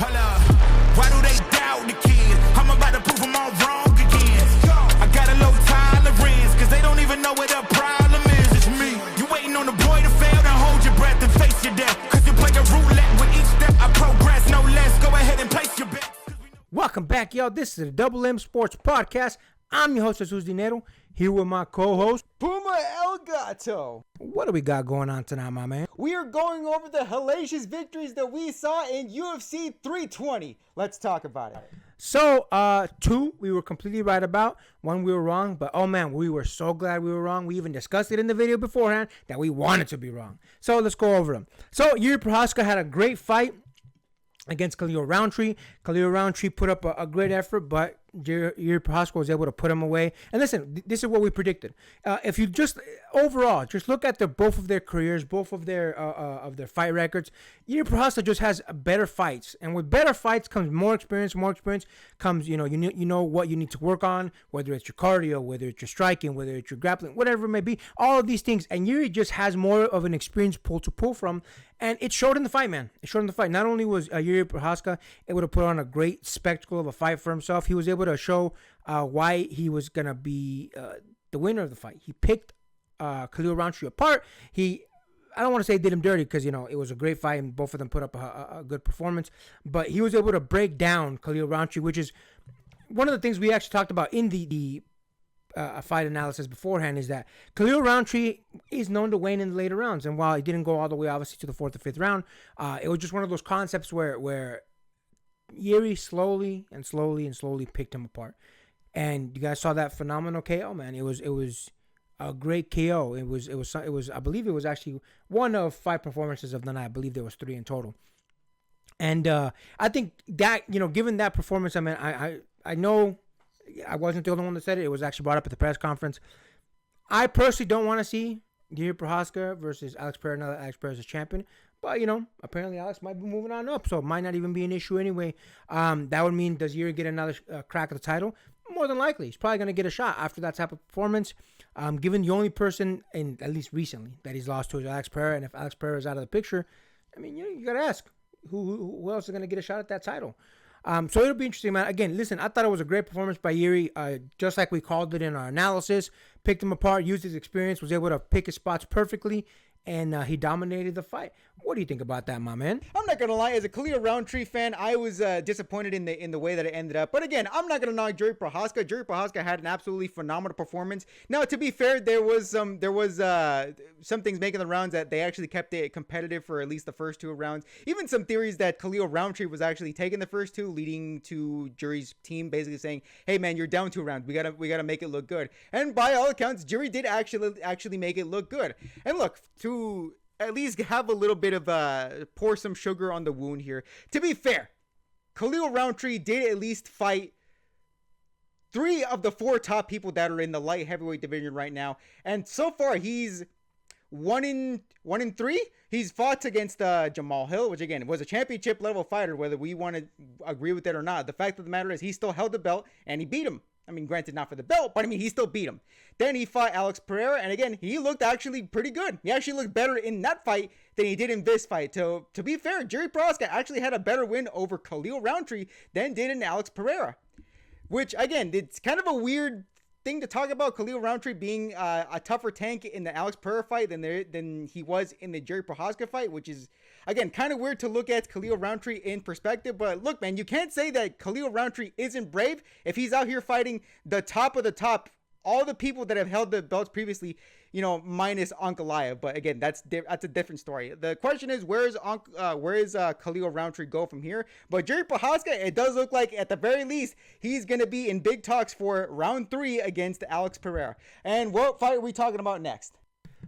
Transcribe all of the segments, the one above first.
Hold up. Why do they doubt the kid? I'm about to prove them all wrong again. I got a low tolerance, cause they don't even know what the problem is. It's me. You waiting on the boy to fail, then hold your breath and face your death. Cause you play a roulette with each step I progress, no less. Go ahead and place your bet. Welcome back, y'all. This is the Double M Sports Podcast. I'm your host, Jesus Dinero, here with my co-host, Puma El Gato. What do we got going on tonight, my man? We are going over the hellacious victories that we saw in UFC 320. Let's talk about it. So, 2 we were completely right about. 1 we were wrong, but oh man, we were so glad we were wrong. We even discussed it in the video beforehand that we wanted to be wrong. So let's go over them. So Jiri Prochazka had a great fight against Khalil Rountree. Khalil Rountree put up a great effort, but Jiri Prochazka was able to put him away. And listen, this is what we predicted. If you just overall just look at both of their careers, both of their fight records, Jiri Prochazka just has better fights, and with better fights comes more experience. More experience comes, you know what you need to work on, whether it's your cardio, whether it's your striking, whether it's your grappling, whatever it may be. All of these things, and Jiri just has more of an experience pool to pull from, and it showed in the fight, man. It showed in the fight. Not only was Jiri Prochazka able to put on a great spectacle of a fight for himself, he was able to show why he was going to be the winner of the fight. He picked Khalil Rountree apart. I don't want to say did him dirty because, it was a great fight and both of them put up a good performance. But he was able to break down Khalil Rountree, which is one of the things we actually talked about in the fight analysis beforehand, is that Khalil Rountree is known to wane in the later rounds. And while he didn't go all the way, obviously, to the 4th or 5th round, it was just one of those concepts where Jiri slowly picked him apart. And you guys saw that phenomenal KO, man. It was a great KO. It was I believe it was actually one of 5 performances of the night. I believe there was 3 in total. And I think that, given that performance, I mean, I know I wasn't the only one that said it. It was actually brought up at the press conference. I personally don't want to see Jiri Prochazka versus Alex Pereira now that Alex Pereira is champion. But, apparently Alex might be moving on up, so it might not even be an issue anyway. That would mean, does Jiri get another crack at the title? More than likely. He's probably going to get a shot after that type of performance. Given the only person, at least recently, that he's lost to is Alex Pereira. And if Alex Pereira is out of the picture, I mean, you got to ask, who else is going to get a shot at that title? So it'll be interesting, man. Again, listen, I thought it was a great performance by Jiri, just like we called it in our analysis. Picked him apart, used his experience, was able to pick his spots perfectly, and he dominated the fight. What do you think about that, my man? I'm not gonna lie, as a Khalil Rountree fan, I was disappointed in the way that it ended up. But again, I'm not gonna knock Jiri Prochazka. Jiri Prochazka had an absolutely phenomenal performance. Now, to be fair, there was some things making the rounds that they actually kept it competitive for at least the first 2 rounds. Even some theories that Khalil Rountree was actually taking the first 2, leading to Jiri's team basically saying, "Hey, man, you're down 2 rounds. We gotta make it look good." And by all accounts, Jiri did actually make it look good. And look, to at least have a little bit of pour some sugar on the wound here. To be fair, Khalil Rountree did at least fight 3 of the 4 top people that are in the light heavyweight division right now, and so far he's 1 in 3. He's fought against Jamal Hill, which again was a championship level fighter, whether we want to agree with it or not. The fact of the matter is he still held the belt and he beat him. I mean, granted, not for the belt, but I mean, he still beat him. Then he fought Alex Pereira, and again, he looked actually pretty good. He actually looked better in that fight than he did in this fight. So, to be fair, Jiri Prochazka actually had a better win over Khalil Rountree than did in Alex Pereira. Which, again, it's kind of a weird thing to talk about, Khalil Rountree being a tougher tank in the Alex Pereira fight than he was in the Jiri Prochazka fight, which is, again, kind of weird to look at Khalil Rountree in perspective. But look, man, you can't say that Khalil Rountree isn't brave if he's out here fighting the top of the top, all the people that have held the belts previously, minus Ankalaev. But again, that's a different story. The question is, where is Khalil Rountree go from here? But Jiri Prochazka, it does look like at the very least he's going to be in big talks for round 3 against Alex Pereira. And what fight are we talking about next?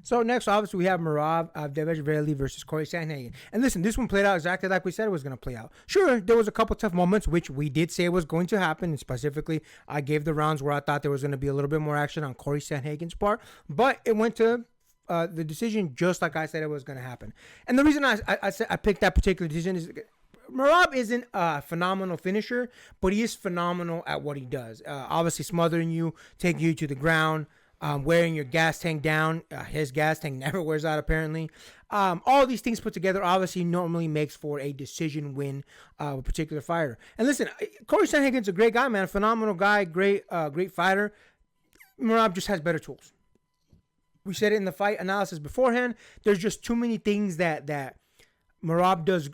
So next, obviously, we have Merab Dvalishvili versus Corey Sandhagen. And listen, this one played out exactly like we said it was going to play out. Sure, there was a couple tough moments, which we did say was going to happen. And specifically, I gave the rounds where I thought there was going to be a little bit more action on Corey Sandhagen's part. But it went to the decision just like I said it was going to happen. And the reason I picked that particular decision is Merab isn't a phenomenal finisher, but he is phenomenal at what he does. Obviously, smothering you, taking you to the ground. wearing your gas tank down. His gas tank never wears out, apparently. All these things put together obviously normally makes for a decision win of a particular fighter. And listen, Corey Sandhagen's a great guy, man. Phenomenal guy, great fighter. Merab just has better tools. We said it in the fight analysis beforehand. There's just too many things that Merab does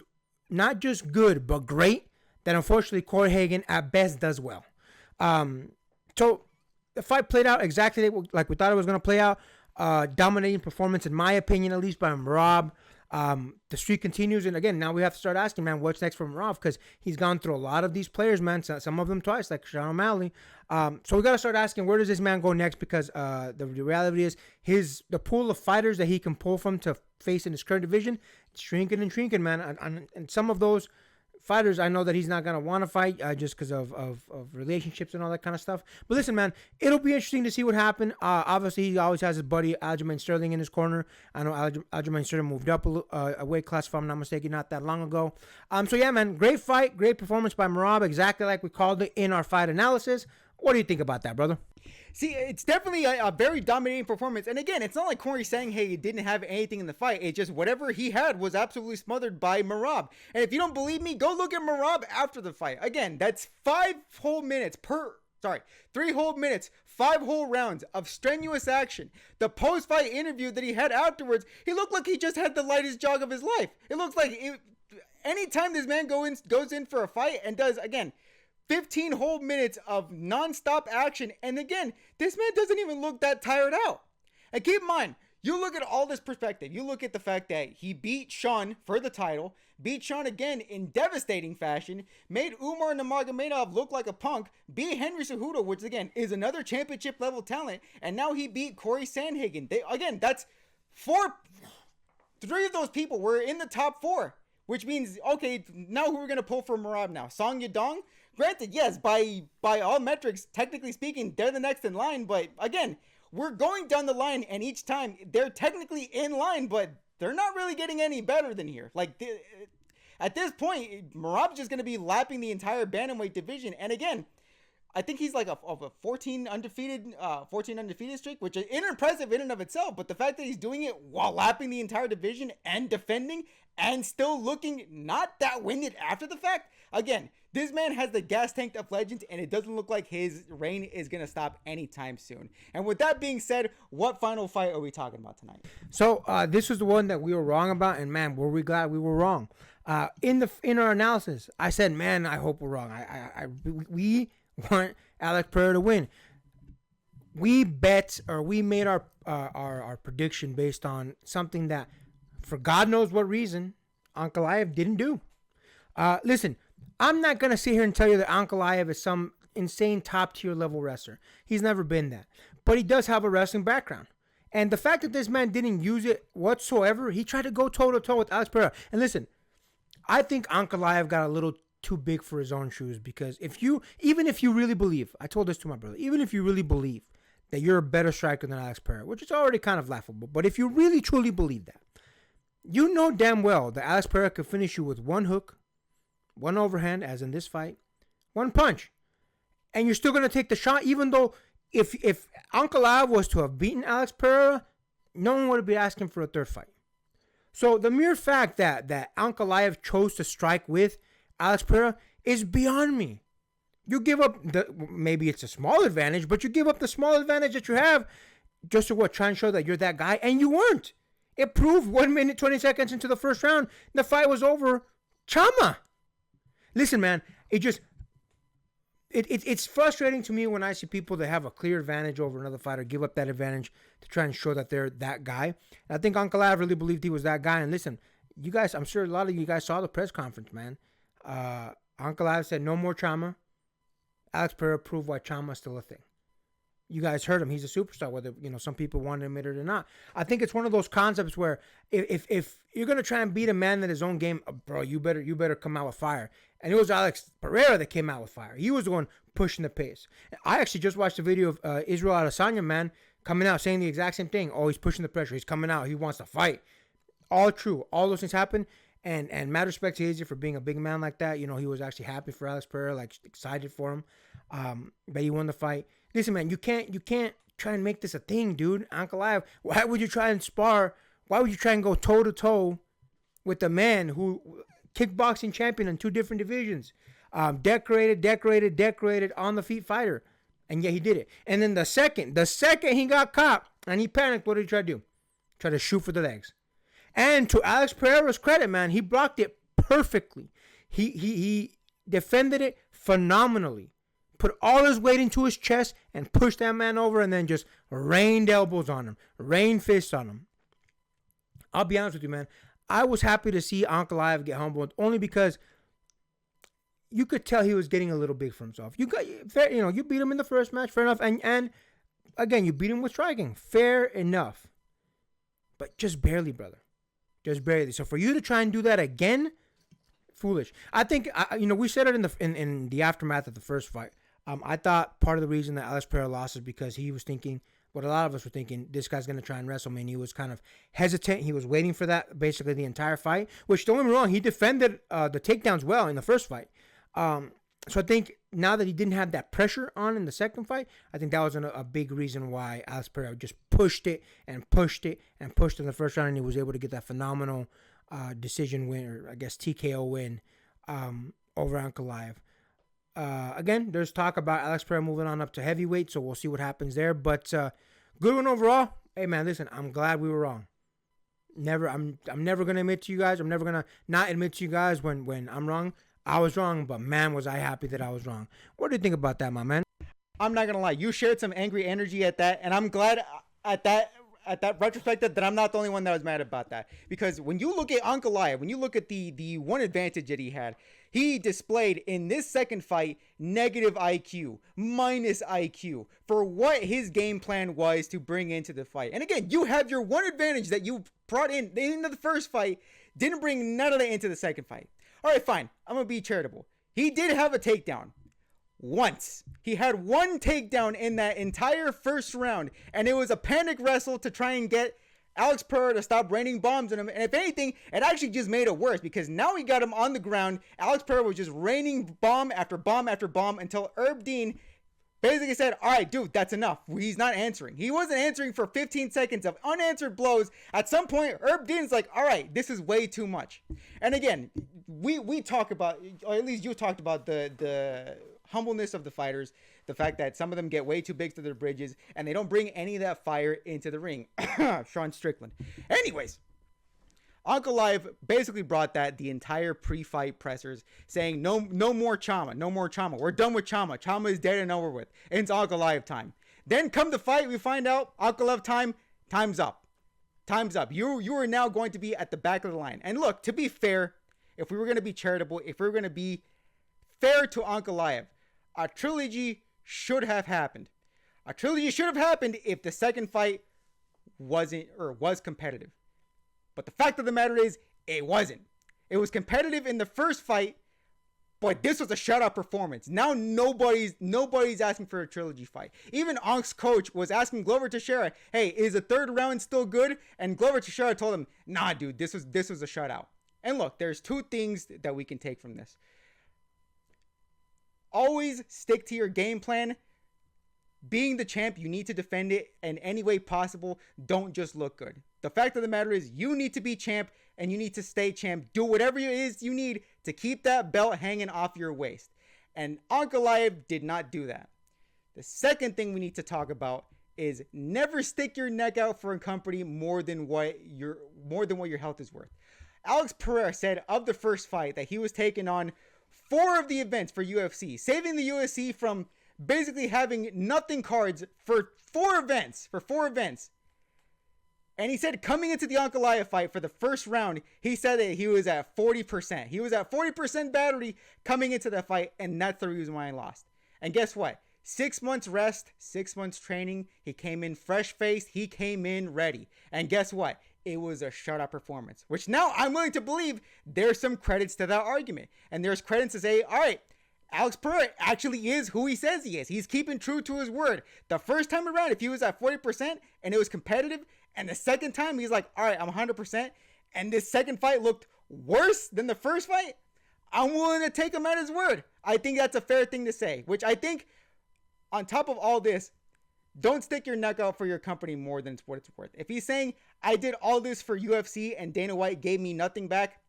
not just good, but great, that unfortunately Corey Hagen at best does well. So the fight played out exactly like we thought it was going to play out. Dominating performance, in my opinion, at least by Merab. The streak continues, and again, now we have to start asking, man, what's next for Merab? Because he's gone through a lot of these players, man. Some of them twice, like Sean O'Malley. So we got to start asking, where does this man go next? Because the reality is, the pool of fighters that he can pull from to face in his current division, shrinking and shrinking, man. And some of those fighters, I know that he's not going to want to fight just because of relationships and all that kind of stuff. But listen, man, it'll be interesting to see what happened. Obviously, he always has his buddy Aljamain Sterling in his corner. I know Aljamain Sterling moved up a weight class, if I'm not mistaken, not that long ago. So, yeah, man, great fight, great performance by Merab, exactly like we called it in our fight analysis. What do you think about that, brother? See, it's definitely a very dominating performance. And again, it's not like Corey Sandhagen didn't have anything in the fight. It's just whatever he had was absolutely smothered by Merab. And if you don't believe me, go look at Merab after the fight. Again, that's 3 whole minutes, 5 whole rounds of strenuous action. The post-fight interview that he had afterwards, he looked like he just had the lightest jog of his life. It looks like anytime this man goes in for a fight and does, again, 15 whole minutes of non-stop action. And again, this man doesn't even look that tired out. And keep in mind, you look at all this perspective. You look at the fact that he beat Sean for the title, beat Sean again in devastating fashion, made Umar Nurmagomedov look like a punk, beat Henry Cejudo, which again is another championship level talent, and now he beat Corey Sandhagen. That's 3 of those people were in the top 4, which means, okay, now who we're going to pull for Merab now? Song Yadong? Granted, yes, by all metrics, technically speaking, they're the next in line. But again, we're going down the line, and each time they're technically in line, but they're not really getting any better than here. Like, at this point, Merab's just going to be lapping the entire bantamweight division. And again, I think he's like a 14 undefeated streak, which is impressive in and of itself. But the fact that he's doing it while lapping the entire division and defending and still looking not that winded after the fact, again, this man has the gas tank of legends, and it doesn't look like his reign is going to stop anytime soon. And with that being said, what final fight are we talking about tonight? So this was the one that we were wrong about, and man, were we glad we were wrong. In our analysis, I said, man, I hope we're wrong. We want Alex Pereira to win. We made our prediction based on something that, for God knows what reason, Ankalaev didn't do. Listen, I'm not going to sit here and tell you that Ankalaev is some insane top-tier level wrestler. He's never been that. But he does have a wrestling background. And the fact that this man didn't use it whatsoever, he tried to go toe-to-toe with Alex Pereira. And listen, I think Ankalaev got a little too big for his own shoes, because even if you really believe, I told this to my brother, even if you really believe that you're a better striker than Alex Pereira, which is already kind of laughable, but if you really truly believe that, you know damn well that Alex Pereira could finish you with one hook, one overhand, as in this fight, one punch, and you're still going to take the shot, even though if Ankalaev was to have beaten Alex Pereira, no one would be asking for a third fight. So the mere fact that Ankalaev chose to strike with Alex Pereira is beyond me. You give up maybe it's a small advantage, but you give up the small advantage that you have just to try and show that you're that guy, and you weren't. It proved 1 minute, 20 seconds into the first round, the fight was over. CHAMA. Listen, man, it's frustrating to me when I see people that have a clear advantage over another fighter give up that advantage to try and show that they're that guy. And I think Ankalaev really believed he was that guy. And listen, you guys, I'm sure a lot of you guys saw the press conference, man. Ankalaev said no more CHAMA. Alex Pereira proved why CHAMA is still a thing. You guys heard him. He's a superstar, whether some people want to admit it or not. I think it's one of those concepts where if you're gonna try and beat a man at his own game, bro, you better come out with fire. And it was Alex Pereira that came out with fire. He was the one pushing the pace. I actually just watched a video of Israel Adesanya, man, coming out saying the exact same thing. Oh, he's pushing the pressure. He's coming out. He wants to fight. All true. All those things happen. And mad respect to Izzy for being a big man like that. He was actually happy for Alex Pereira, like excited for him. But he won the fight. Listen, man, you can't try and make this a thing, dude. Ankalaev, why would you try and spar? Why would you try and go toe to toe with a man who kickboxing champion in 2 different divisions, decorated on the feet fighter, and yet he did it. And then the second he got caught and he panicked, what did he try to do? Try to shoot for the legs. And to Alex Pereira's credit, man, he blocked it perfectly. He defended it phenomenally. Put all his weight into his chest and pushed that man over, and then just rained elbows on him, rained fists on him. I'll be honest with you, man. I was happy to see Ankalaev get humbled, only because you could tell he was getting a little big for himself. You beat him in the first match, fair enough, and again, you beat him with striking, fair enough, but just barely, brother, just barely. So for you to try and do that again, foolish. I think we said it in the aftermath of the first fight. I thought part of the reason that Alex Pereira lost is because he was thinking what a lot of us were thinking, this guy's going to try and wrestle me, and he was kind of hesitant. He was waiting for that basically the entire fight, which, don't get me wrong, he defended the takedowns well in the first fight. So I think now that he didn't have that pressure on in the second fight, I think that was a big reason why Alex Pereira just pushed it in the first round, and he was able to get that phenomenal decision win, or I guess TKO win, over Ankalaev. Again, there's talk about Alex Pereira moving on up to heavyweight, so we'll see what happens there. But good one overall. Hey man, listen, I'm glad we were wrong. I'm never gonna admit to you guys. I'm never gonna not admit to you guys when I'm wrong. I was wrong, but man, was I happy that I was wrong. What do you think about that, my man? I'm not gonna lie, you shared some angry energy at that, and I'm glad at that retrospective that I'm not the only one that was mad about that. Because when you look at Ankalaev, when you look at the one advantage that he had, he displayed in this second fight negative IQ, minus IQ for what his game plan was to bring into the fight. And again, you have your one advantage that you brought in into the first fight, didn't bring none of that into the second fight. All right, fine. I'm going to be charitable. He did have a takedown. Once. He had one takedown in that entire first round, and it was a panic wrestle to try and get Alex Pereira to stop raining bombs on him. And if anything, it actually just made it worse, because now he got him on the ground. Alex Pereira was just raining bomb after bomb after bomb until Herb Dean basically said, all right, dude, that's enough. He's not answering. He wasn't answering for 15 seconds of unanswered blows. At some point, Herb Dean's like, all right, this is way too much. And again, we talk about, or at least you talked about the humbleness of the fighters, the fact that some of them get way too big to their bridges, and they don't bring any of that fire into the ring. Sean Strickland. Anyways, Ankalaev basically brought that the entire pre-fight pressers, saying no more CHAMA, no more CHAMA. We're done with CHAMA. CHAMA is dead and over with. It's Ankalaev time. Then come the fight, we find out Ankalaev time's up. Time's up. You are now going to be at the back of the line. And look, to be fair, if we were going to be charitable, if we were going to be fair to Ankalaev, a trilogy should have happened. A trilogy should have happened if the second fight was competitive. But the fact of the matter is, it wasn't. It was competitive in the first fight, but this was a shutout performance. Now nobody's asking for a trilogy fight. Even Ank's coach was asking Glover Teixeira, hey, is the third round still good? And Glover Teixeira told him, nah, dude, this was a shutout. And look, there's two things that we can take from this. Always stick to your game plan. Being the champ, you need to defend it in any way possible. Don't just look good. The fact of the matter is, you need to be champ, and you need to stay champ. Do whatever it is you need to keep that belt hanging off your waist. And Ankalaev did not do that. The second thing we need to talk about is never stick your neck out for a company more than what your health is worth. Alex Pereira said of the first fight that he was taking on 4 of the events for UFC, saving the UFC from basically having nothing cards for 4 events. And he said coming into the Ankalaev fight for the first round, he said that he was at 40%. He was at 40% battery coming into that fight, and that's the reason why I lost. And guess what? 6 months rest, 6 months training. He came in fresh-faced. He came in ready. And guess what? It was a shutout performance, which now I'm willing to believe there's some credits to that argument. And there's credits to say, all right, Alex Pereira actually is who he says he is. He's keeping true to his word. The first time around, if he was at 40% and it was competitive, and the second time he's like, all right, I'm 100%, and this second fight looked worse than the first fight, I'm willing to take him at his word. I think that's a fair thing to say, which I think on top of all this, don't stick your neck out for your company more than what it's worth. If he's saying, I did all this for UFC and Dana White gave me nothing back,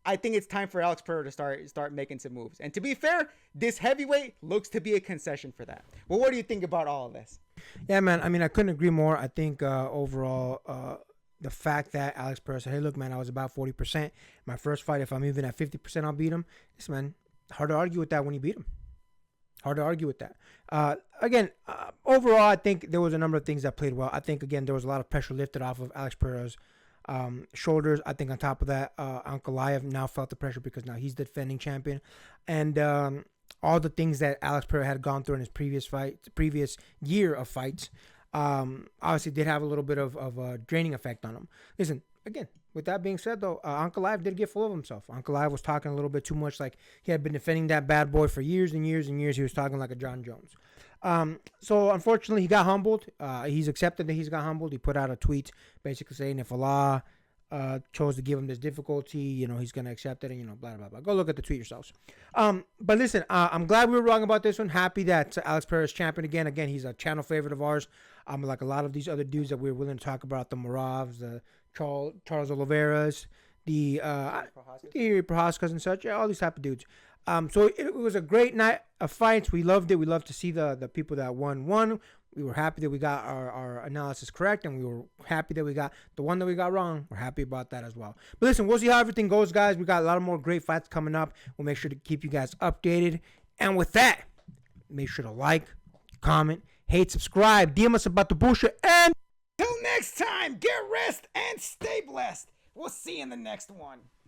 I think it's time for Alex Pereira to start making some moves. And to be fair, this heavyweight looks to be a concession for that. Well, what do you think about all of this? Yeah, man. I mean, I couldn't agree more. I think overall, the fact that Alex Pereira said, hey, look, man, I was about 40%. My first fight, if I'm even at 50%, I'll beat him. This man, hard to argue with that when you beat him. Hard to argue with that. Again, overall, I think there was a number of things that played well. I think, again, there was a lot of pressure lifted off of Alex Pereira's shoulders. I think on top of that, Ankalaev now felt the pressure because now he's the defending champion. And all the things that Alex Pereira had gone through in his previous year of fights, obviously did have a little bit of a draining effect on him. Listen, again, with that being said, though, Ankalaev did get full of himself. Ankalaev was talking a little bit too much, like he had been defending that bad boy for years and years and years. He was talking like a John Jones. So unfortunately, he got humbled. He's accepted that he's got humbled. He put out a tweet basically saying if Allah chose to give him this difficulty, he's going to accept it and, blah, blah, blah. Go look at the tweet yourselves. But listen, I'm glad we were wrong about this one. Happy that Alex Pereira is champion again. Again, he's a channel favorite of ours. Like a lot of these other dudes that we're willing to talk about, the Merabs, the Charles Oliveira's, the Jiri Prohaskas and such, all these type of dudes. So it was a great night of fights. We loved it. We loved to see the people that won. We were happy that we got our analysis correct, and we were happy that we got the one that we got wrong. We're happy about that as well. But listen, we'll see how everything goes, guys. We got a lot of more great fights coming up. We'll make sure to keep you guys updated. And with that, make sure to like, comment, hate, subscribe, DM us about the bullshit, and Till next time, get rest and stay blessed. We'll see you in the next one.